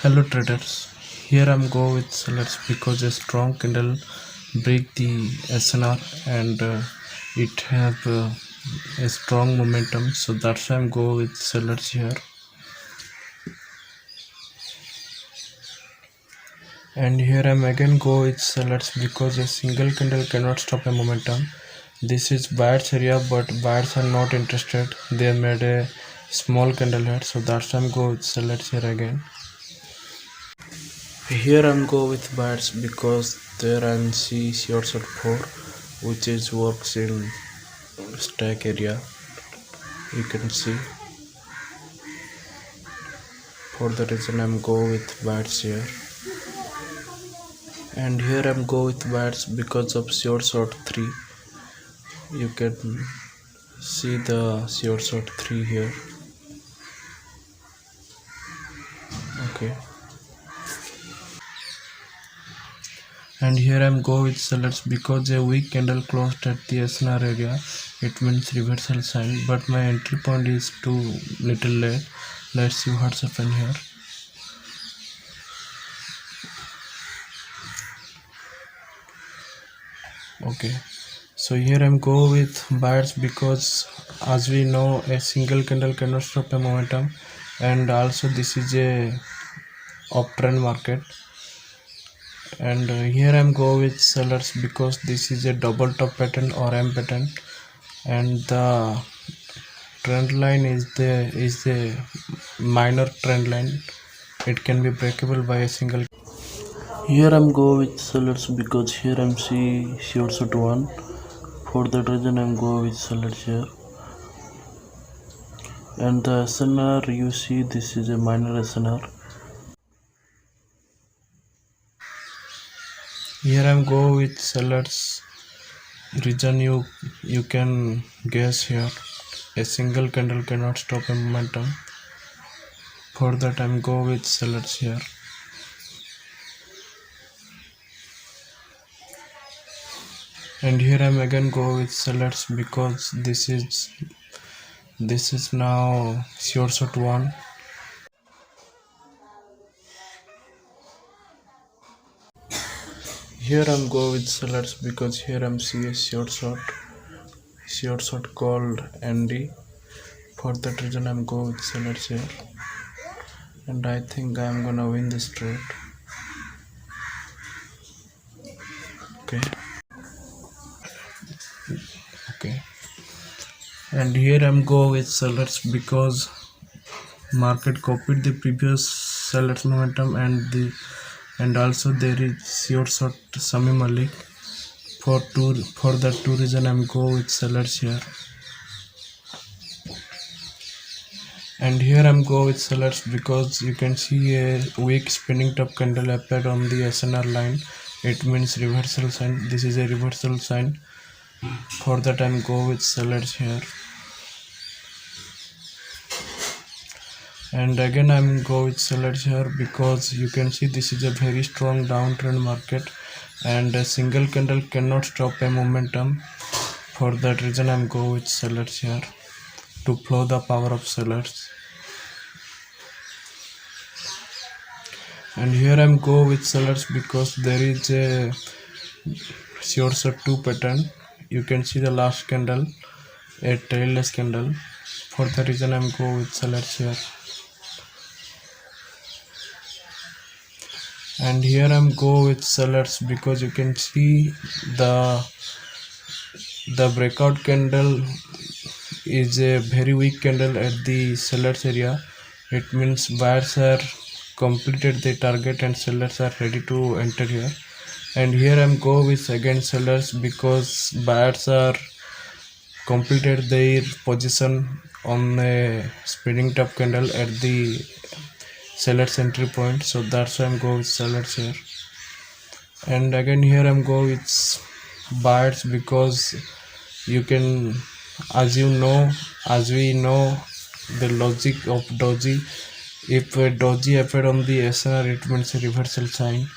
Hello traders, here I'm go with sellers because a strong candle break the SNR and it have a strong momentum, so that's why I'm go with sellers here. And here I'm again go with sellers because a single candle cannot stop a momentum. This is buyers area, but buyers are not interested. They made a small candle head, so that's why I'm go with sellers here again. Here I'm go with buyers because there I'm see shorts at 4, which is works in stack area. You can see, for the reason I'm go with buyers here. And here I'm go with buyers because of short 3. You can see the short 3 here. Okay. And here I'm go with sellers because a weak candle closed at the SNR area. It means reversal sign, but my entry point is too little late. Let's see what's happened here. Okay, so here I'm go with buyers because as we know a single candle cannot stop a momentum, and also this is a uptrend market. And here I'm go with sellers because this is a double top pattern or M pattern, and the trend line is the minor trend line. It can be breakable by a single. Here I'm go with sellers because here I'm see shorts at 1. For that reason I'm go with sellers here. And the SNR, you see this is a minor SNR. Here I'm go with sellers. Reason you can guess here. A single candle cannot stop a momentum. For that I'm go with sellers here. And here I'm again go with sellers because this is now short 1. Here I'm go with sellers because here I'm see a short called ND. For that reason I'm go with sellers here, and I think I'm gonna win this trade. Okay, and here I'm go with sellers because market copied the previous sellers momentum, and also there is short Sami Malik. For that two reason I'm go with sellers here. And here I'm go with sellers because you can see a weak spinning top candle appeared on the SNR line. It means reversal sign. This is a reversal sign. For that I'm go with sellers here. And again I'm go with sellers here because you can see this is a very strong downtrend market, and a single candle cannot stop a momentum. For that reason I'm go with sellers here to flow the power of sellers. And here I'm go with sellers because there is a short 2 pattern. You can see the last candle, a tailless candle. For the reason I'm go with sellers here. And here I'm go with sellers because you can see the breakout candle is a very weak candle at the sellers area. It means buyers are completed the target and sellers are ready to enter here. And here I'm go with again sellers because buyers are completed their position on a spinning top candle at the sellers entry point, so that's why I'm go with sellers here. And again here I'm go with buyers because you can, as we know the logic of doji. If a doji appeared on the SNR, it means a reversal sign.